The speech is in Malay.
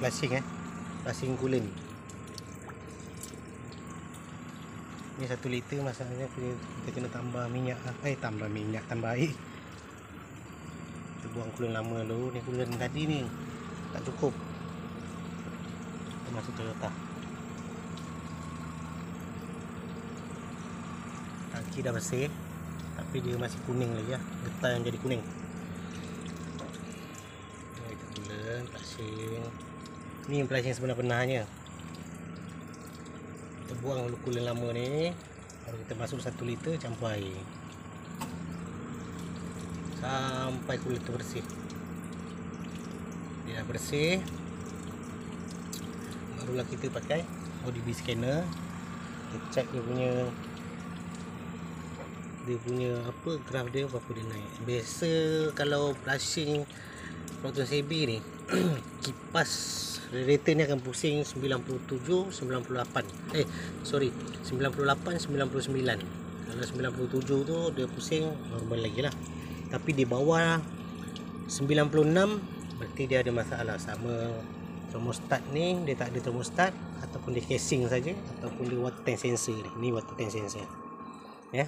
flushing flushing coolant. Ni 1 liter, masalahnya kita kena tambah minyak, tambah air. Kita buang coolant lama dulu. Ni coolant tadi ni tak cukup. Kita masuk Toyota. Tangki dah bersih, tapi dia masih kuning lagi getah yang jadi kuning. Kita coolant, flushing. Ni flushing sebenar-benarnya. Kita buang dulu coolant lama ni, baru kita masuk 1 liter campur air sampai coolant tu bersih. Dia dah bersih, barulah kita pakai ODB scanner. Kita check dia punya apa, graf dia berapa dia naik. Biasa kalau flushing Proton CB ni kipas radiator ni akan pusing 97, 98. 98, 99. Kalau 97 tu dia pusing normal lagi lah. Tapi di bawah 96 berarti dia ada masalah. Sama thermostat ni dia tak ada thermostat, ataupun dia casing saja, ataupun dia water tank sensor ni. Ni water tank sensor ya.